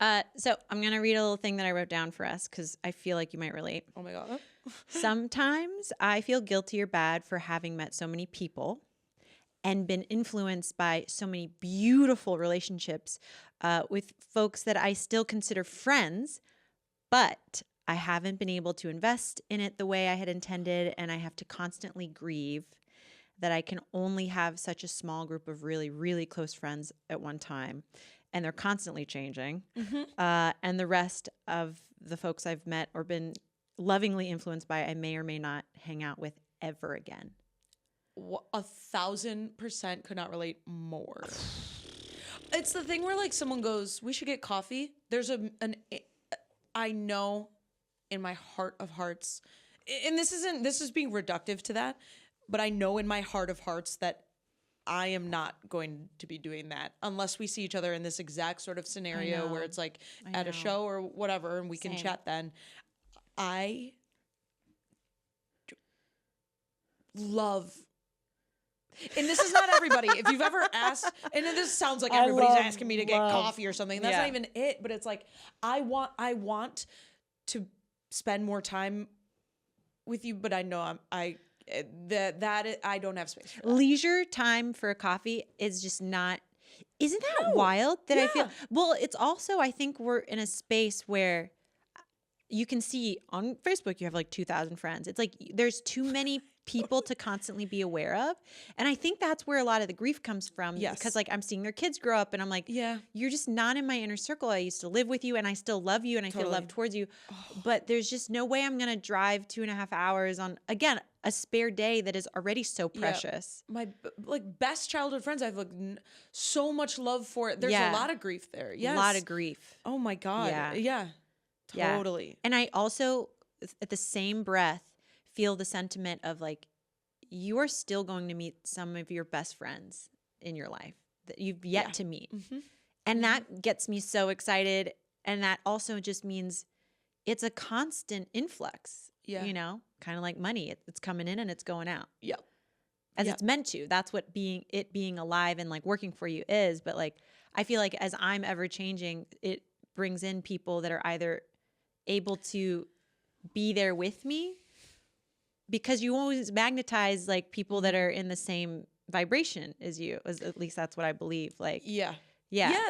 So I'm going to read a little thing that I wrote down for us because I feel like you might relate. Oh my God. Sometimes I feel guilty or bad for having met so many people and been influenced by so many beautiful relationships with folks that I still consider friends, but I haven't been able to invest in it the way I had intended, and I have to constantly grieve that I can only have such a small group of really, really close friends at one time, and they're constantly changing. And the rest of the folks I've met or been lovingly influenced by, I may or may not hang out with ever again. 1,000% could not relate more. It's the thing where like someone goes, we should get coffee. There's I know in my heart of hearts, and this is being reductive to that, but I know in my heart of hearts that I am not going to be doing that unless we see each other in this exact sort of scenario where it's like at a show or whatever and we can chat then. I love, and this is not everybody. If you've ever asked, and this sounds like everybody's asking me to get coffee or something. That's not even it, but it's like I want to spend more time with you, but I know I don't have space for that. Leisure time for a coffee is just not. Isn't that wild? That I feel. Well, it's also, I think we're in a space where you can see on Facebook you have like 2,000 friends. It's like there's too many people to constantly be aware of. And I think that's where a lot of the grief comes from. Yes. Because like I'm seeing their kids grow up and I'm like, you're just not in my inner circle. I used to live with you and I still love you and I feel love towards you. But there's just no way I'm going to drive 2.5 hours on, again, a spare day that is already so precious. My like best childhood friends, I've like so much love for it. There's a lot of grief there. Yes. A lot of grief. Oh my God. Yeah. Totally. Yeah. And I also, at the same breath, feel the sentiment of like, you are still going to meet some of your best friends in your life that you've yet to meet. And that gets me so excited. And that also just means it's a constant influx, you know, kind of like money. It's coming in and it's going out. Yep. As it's meant to. That's what being alive and like working for you is. But like, I feel like as I'm ever changing, it brings in people that are either able to be there with me, because you always magnetize like people that are in the same vibration as you, at least that's what I believe. Like, yeah.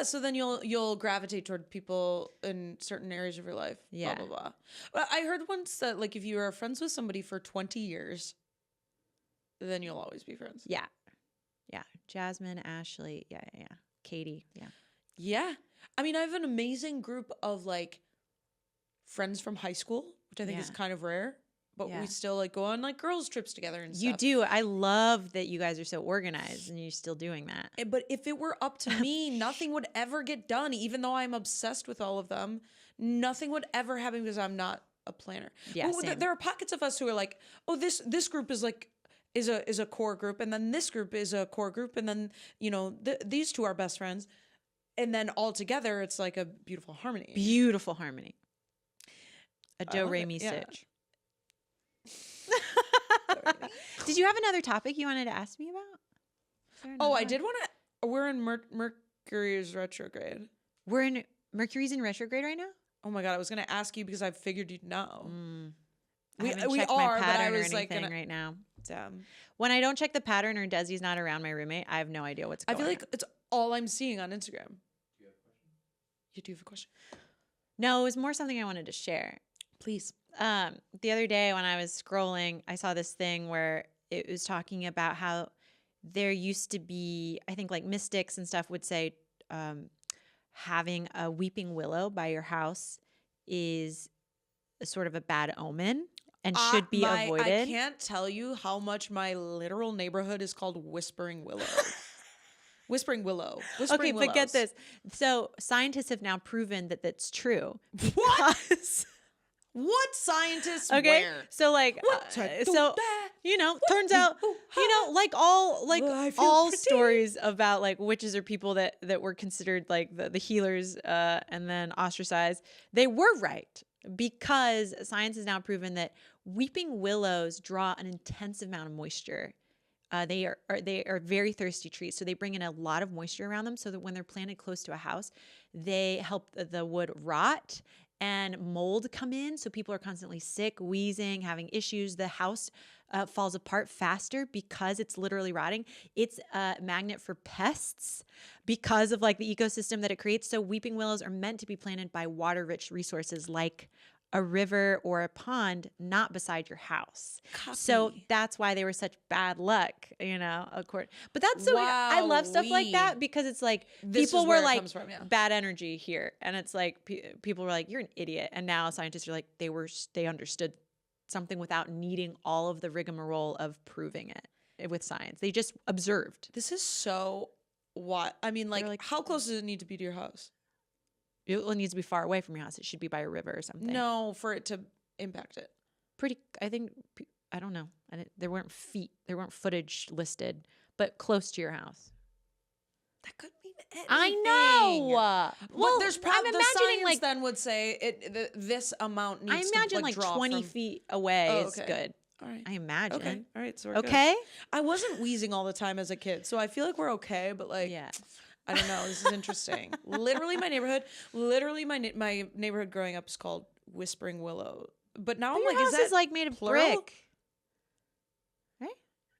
So then you'll gravitate toward people in certain areas of your life. Blah, blah, blah. But I heard once that like if you are friends with somebody for 20 years, then you'll always be friends. Yeah. Jasmine, Ashley. Yeah. Katie. Yeah. Yeah. I mean, I have an amazing group of like friends from high school, which I think is kind of rare. But we still like go on like girls trips together and stuff. You do. I love that you guys are so organized and you're still doing that. But if it were up to me, nothing would ever get done. Even though I'm obsessed with all of them, nothing would ever happen because I'm not a planner. Yeah, well, there are pockets of us who are like, oh, this group is like is a core group, and then this group is a core group, and then you know these two are best friends, and then all together it's like a beautiful harmony. Beautiful harmony. A do re mi sitch. Did you have another topic you wanted to ask me about? Oh, I did want to. We're in Mercury's retrograde. Mercury's in retrograde right now? Oh my God, I was going to ask you because I figured you'd know. We are, my pattern or anything right now. Damn. When I don't check the pattern or Desi's not around my roommate, I have no idea what's going on. I feel like it's all I'm seeing on Instagram. Do you have a question? You do have a question? No, it was more something I wanted to share. Please. The other day when I was scrolling, I saw this thing where it was talking about how there used to be, I think like mystics and stuff would say, having a weeping willow by your house is a sort of a bad omen and should be avoided. I can't tell you how much my literal neighborhood is called Whispering Willow. Whispering Willow. Okay, but get this. So scientists have now proven that that's true. What? What scientists? Okay, where? so like, you know, turns out, you know, like all stories about like witches or people that were considered like the healers and then ostracized, they were right, because science has now proven that weeping willows draw an intense amount of moisture they are very thirsty trees, so they bring in a lot of moisture around them, so that when they're planted close to a house, they help the wood rot and mold come in. So people are constantly sick, wheezing, having issues. The house falls apart faster because it's literally rotting. It's a magnet for pests because of like the ecosystem that it creates. So weeping willows are meant to be planted by water-rich resources like a river or a pond, not beside your house. So that's why they were such bad luck, But that's so I love stuff like that because it's like people were like bad energy here, and it's like people were like, "You're an idiot," and now scientists are like, they understood something without needing all of the rigmarole of proving it with science. They just observed. This is so what I mean, like how close does it need to be to your house? It needs to be far away from your house. It should be by a river or something. No, for it to impact it. I don't know. There weren't footage listed, but close to your house. That could mean anything. I know. Well, there's probably the science then would say this amount needs to imagine like draw 20 from... feet away is good. All right. I imagine. Okay. All right. So we're okay. Good. I wasn't wheezing all the time as a kid, so I feel like we're okay. But like, yeah. I don't know. This is interesting. Literally, my neighborhood growing up is called Whispering Willow. But now I'm like, is that like made of plural? brick? Right?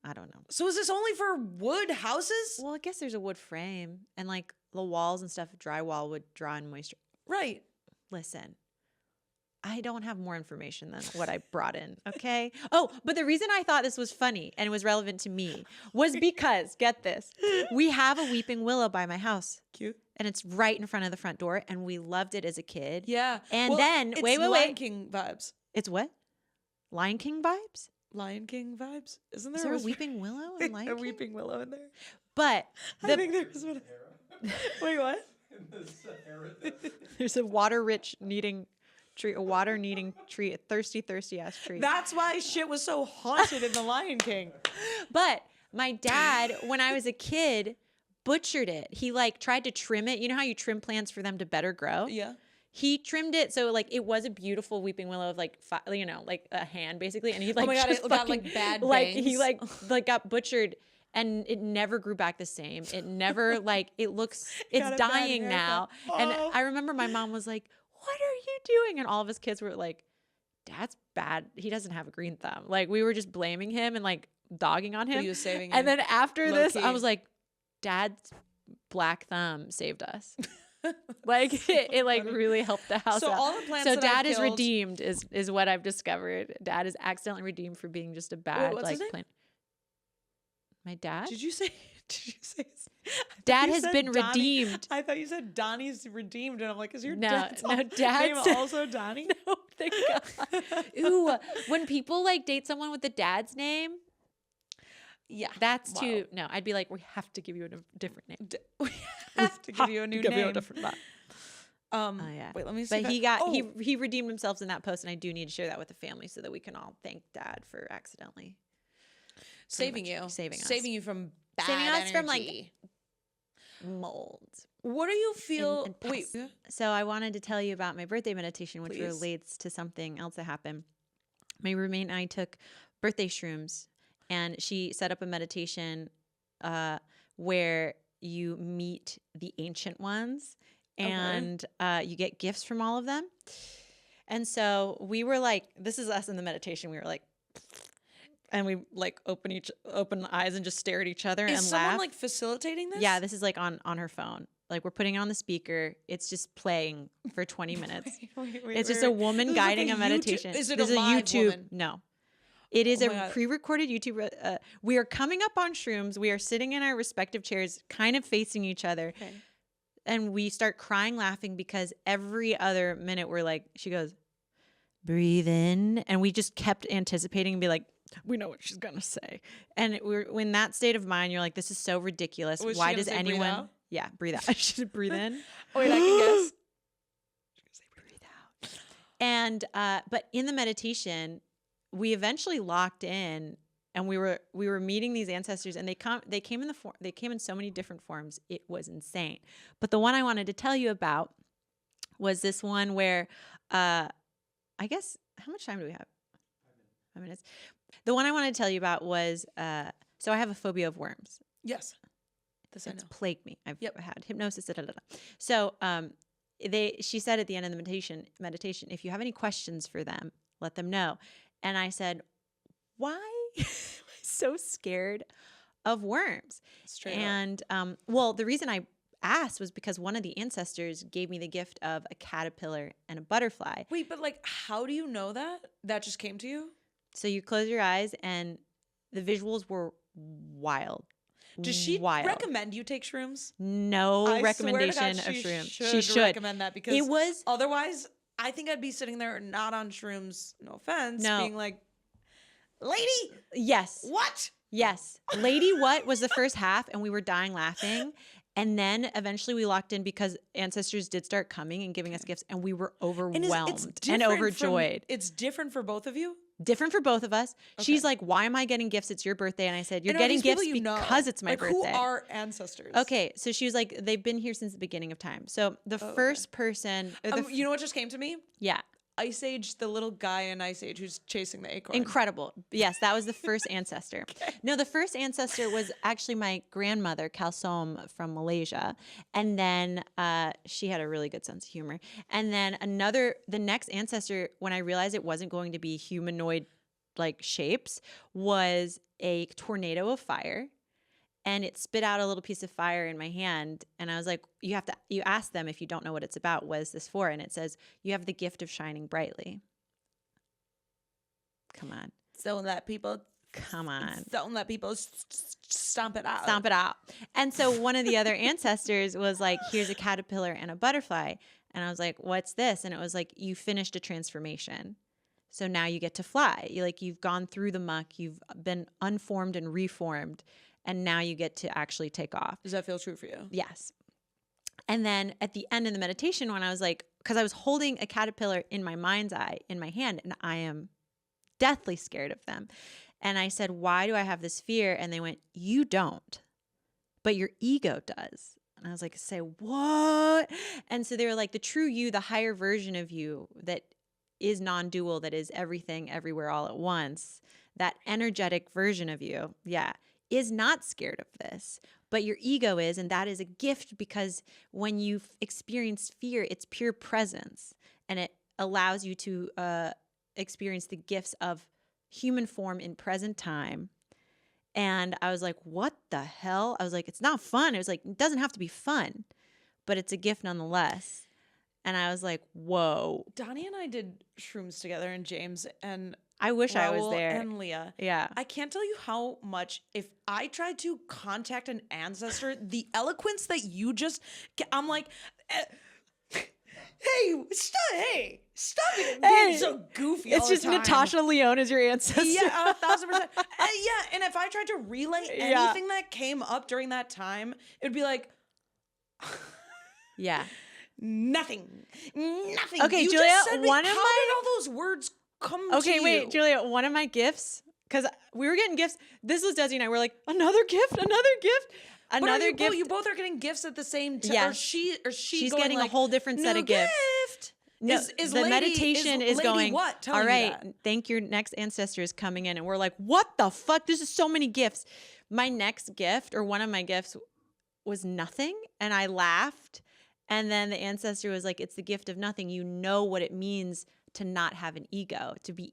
I don't know. So is this only for wood houses? Well, I guess there's a wood frame and like the walls and stuff. Drywall would draw in moisture. Right. Listen, I don't have more information than what I brought in. Okay. Oh, but the reason I thought this was funny and it was relevant to me was because, get this, we have a weeping willow by my house. Cute. And it's right in front of the front door. And we loved it as a kid. Yeah. And then, it's wait. Lion King vibes. It's what? Lion King vibes? Lion King vibes? Isn't there? Is there a weeping willow in Lion King? A weeping willow in there. But I think there's one. Wait, what? In the Sahara. There's a water-rich needing tree, a water-needing tree, a thirsty ass tree. That's why shit was so haunted in the Lion King. But my dad, when I was a kid, butchered it. He like tried to trim it. You know how you trim plants for them to better grow? Yeah. He trimmed it so like it was a beautiful weeping willow of like like a hand basically, and he like oh my God, just it got like bad bangs. like he like got butchered, and it never grew back the same. It never like it's dying now. Oh. And I remember my mom was like, "What are you doing?" And all of his kids were like, "Dad's bad. He doesn't have a green thumb." Like we were just blaming him and like dogging on him. But he was saving and you. then after this, Low-key. I was like, "Dad's black thumb saved us." Like it like really helped the house so out. all the plants So that dad I've is killed... redeemed is what I've discovered. Dad is accidentally redeemed for being just a bad what's his name? plant. My dad? Did you say Dad you has said been Donnie. redeemed. I thought you said Donnie's redeemed, and I'm like, is your No, dad's no, name dad's also Donnie? No, thank God. Ooh, when people like date someone with the dad's name, Yeah. that's Wow. too no. I'd be like, we have to give you a different name. We have to give you a new Give name. you a different name. Oh Yeah. Wait, let me see. But if he I- got oh, he redeemed himself in that post, and I do need to share that with the family so that we can all thank Dad for accidentally saving much you, saving us. saving you from bad Saving us from, like, energy. mold. What do you feel? and Wait, pests. So I wanted to tell you about my birthday meditation, which Please. relates to something else that happened. My roommate and I took birthday shrooms, and she set up a meditation where you meet the ancient ones, and you get gifts from all of them. And so we were like, this is us in the meditation. We were like, and we like open eyes and just stare at each other is and someone laugh. like facilitating this? Yeah, this is like on her phone. Like we're putting it on the speaker. It's just playing for 20 minutes. Wait, It's just a woman This is like guiding a a meditation. YouTube- is it This a is live YouTube? woman? No. It is Oh a my God. pre-recorded YouTube. We are coming up on shrooms. We are sitting in our respective chairs, kind of facing each other. Okay. And we start crying, laughing because every other minute we're like, she goes, breathe in. And we just kept anticipating and be like, we know what she's going to say. And we're in that state of mind. You're like, this is so ridiculous. Was she Why gonna does say breathe anyone? out? Yeah, breathe out. She said breathe in. Oh, wait, I can guess. Breathe out. And but in the meditation, we eventually locked in, and we were meeting these ancestors, and they came in so many different forms. It was insane. But the one I wanted to tell you about was this one where I guess, how much time do we have? 5 minutes. The one I wanted to tell you about was So I have a phobia of worms. Yes. This I It's know. plagued me. I've Yep. had hypnosis. Da, da, da, da. So she said at the end of the meditation, if you have any questions for them, let them know. And I said, why am I so scared of worms? Straight up. And well, the reason I asked was because one of the ancestors gave me the gift of a caterpillar and a butterfly. Wait, but like, how do you know that? That just came to you? So you close your eyes and the visuals were wild. Does she wild. recommend you take shrooms? No I recommendation swear to God, of she shrooms. She should recommend that because it was otherwise, I think I'd be sitting there not on shrooms. No offense, No. being like, lady, yes. what? Yes. Lady What was the first half and we were dying laughing. And then eventually we locked in because ancestors did start coming and giving us gifts and we were overwhelmed and overjoyed. It's different for both of you? Different for both of us. Okay. She's like, why am I getting gifts? It's your birthday. And I said, you're And are getting these people gifts you know? because it's my Like, birthday. who are ancestors? Okay. So she was like, they've been here since the beginning of time. So the first person. You know what just came to me? Yeah. Ice Age, the little guy in Ice Age who's chasing the acorn. Incredible. Yes, that was the first ancestor. Okay. No, the first ancestor was actually my grandmother, Kalsom from Malaysia. And then she had a really good sense of humor. And then the next ancestor, when I realized it wasn't going to be humanoid like shapes, was a tornado of fire. And it spit out a little piece of fire in my hand. And I was like, you ask them if you don't know what it's about, what is this for? And it says, you have the gift of shining brightly. Come on. Don't let people stomp it out. Stomp it out. And so one of the other ancestors was like, here's a caterpillar and a butterfly. And I was like, what's this? And it was like, you finished a transformation. So now you get to fly. You've gone through the muck. You've been unformed and reformed. And now you get to actually take off. Does that feel true for you? Yes. And then at the end of the meditation, when I was like, because I was holding a caterpillar in my mind's eye in my hand, and I am deathly scared of them. And I said, why do I have this fear? And they went, you don't, but your ego does. And I was like, say what? And so they were like, the true you, the higher version of you that is non-dual, that is everything, everywhere, all at once, that energetic version of you, is not scared of this, but your ego is, and that is a gift because when you experience fear, it's pure presence, and it allows you to experience the gifts of human form in present time. And I was like, what the hell? I was like, it's not fun. It was like, it doesn't have to be fun, but it's a gift nonetheless. And I was like, whoa. Donnie and I did shrooms together, and James and I wish I was Raul there. and Leah. Yeah. I can't tell you how much, if I tried to contact an ancestor, the eloquence that you just, I'm like, hey, stop it being so goofy. It's all the just time. Natasha Lyonne is your ancestor. Yeah, 1,000%. Yeah, and if I tried to relay anything that came up during that time, it would be like, yeah. Nothing. Okay, You Julia, just said one of how my- did all those words come to Okay, you? wait, Julia, one of my gifts, because we were getting gifts. This was Desi and I. We're like, another gift. But you both are getting gifts at the same time. Yes. She's going getting a whole different set of gifts. Gift. No, Is the lady, meditation is lady going, what? Telling all right, you that. thank your next ancestor is coming in. And we're like, what the fuck? This is so many gifts. My next gift, or one of my gifts, was nothing. And I laughed. And then the ancestor was like, it's the gift of nothing. You know what it means to not have an ego, to be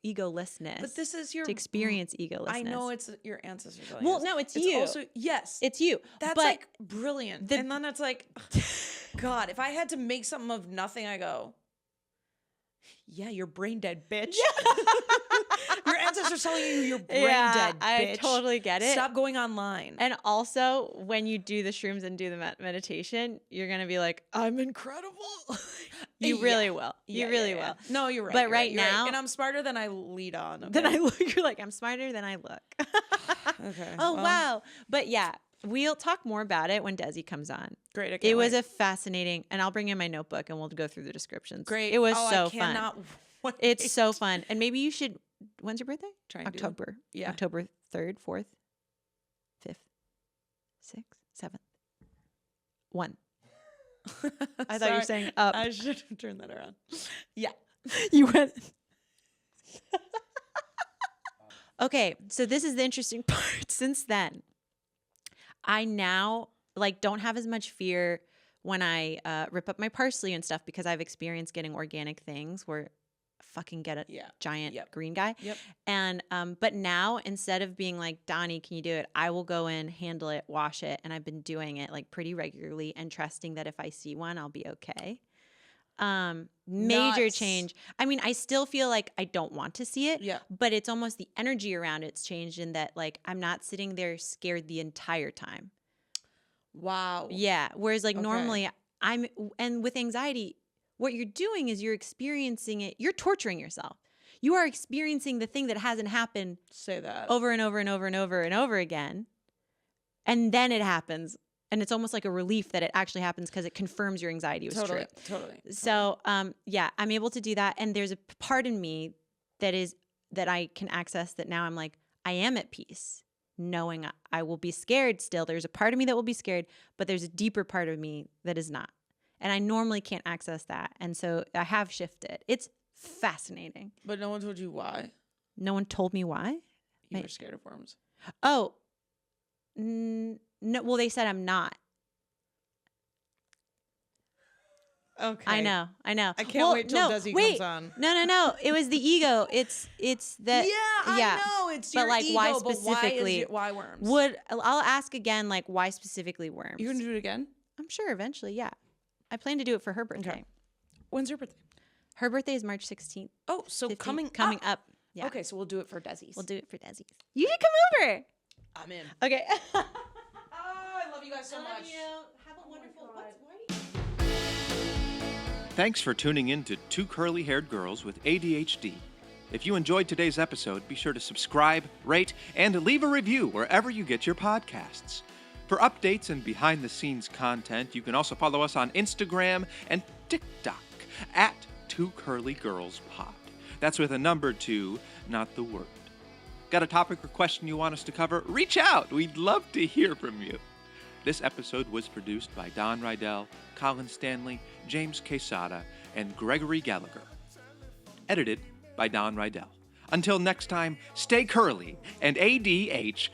egolessness. But this is your to experience egolessness. I know it's your ancestors. Well, no, it's you. Also, yes, it's you. That's but like brilliant. And then it's like, God, if I had to make something of nothing, I go, yeah, you're brain dead, bitch. Your ancestors telling you you're brain dead, bitch. I totally get it. Stop going online. And also, when you do the shrooms and do the meditation, you're going to be like, I'm incredible. You really will. You really will. No, you're right. But you're right now. Right. And I'm smarter than I lead on. Okay? Then I look, you're like, I'm smarter than I look. Okay. Oh, wow. But yeah, we'll talk more about it when Desi comes on. Great. It was a fascinating, and I'll bring in my notebook and we'll go through the descriptions. Great. It was I so cannot fun. Wait. It's so fun. And maybe you should, when's your birthday? October. Yeah. October 3rd, 4th, 5th, 6th, 7th, 1. I thought you were saying up. I should have turned that around. Yeah. You went. Okay, so this is the interesting part. Since then, I now like don't have as much fear when I rip up my parsley and stuff because I've experienced getting organic things where I fucking get a Yeah. giant Yep. green guy. Yep. And but now instead of being like, Donnie, can you do it? I will go in, handle it, wash it, and I've been doing it like pretty regularly and trusting that if I see one, I'll be okay. Major Nuts. change. I mean, I still feel like I don't want to see it, Yeah. but it's almost the energy around it's changed in that like I'm not sitting there scared the entire time. Wow. Yeah. Whereas like Okay. normally and with anxiety, what you're doing is you're experiencing it, you're torturing yourself. You are experiencing the thing that hasn't happened Say that. over and over and over and over and over again. And then it happens. And it's almost like a relief that it actually happens because it confirms your anxiety was Totally. true. Totally. So, yeah, I'm able to do that. And there's a part in me that I can access that now I'm like, I am at peace, knowing I will be scared still. There's a part of me that will be scared, but there's a deeper part of me that is not. And I normally can't access that. And so I have shifted. It's fascinating. But no one told you why No one told me why. you were scared of worms. Oh, no. Well, they said I'm not. Okay. I know. I can't wait till Desi wait. comes on. No. It was the ego. It's that. I know. It's But your like, ego, why but specifically? why worms? I'll ask again, like, why specifically worms? You're gonna do it again? I'm sure eventually. Yeah, I plan to do it for her birthday. Okay. When's your birthday? Her birthday is March 16th. Oh, so 15th. coming up. Yeah. Okay, so we'll do it for Desi's. We'll do it for Desi's. You should come over. I'm in. Okay. Oh, I love you guys so much. Have a wonderful. Thanks for tuning in to Two Curly-Haired Girls with ADHD. If you enjoyed today's episode, be sure to subscribe, rate, and leave a review wherever you get your podcasts. For updates and behind-the-scenes content, you can also follow us on Instagram and TikTok at Two Curly Girls Pod. That's with a number 2, not the word. Got a topic or question you want us to cover? Reach out! We'd love to hear from you. This episode was produced by Don Rydell, Colin Stanley, James Quesada, and Gregory Gallagher. Edited by Don Rydell. Until next time, stay curly and ADHD.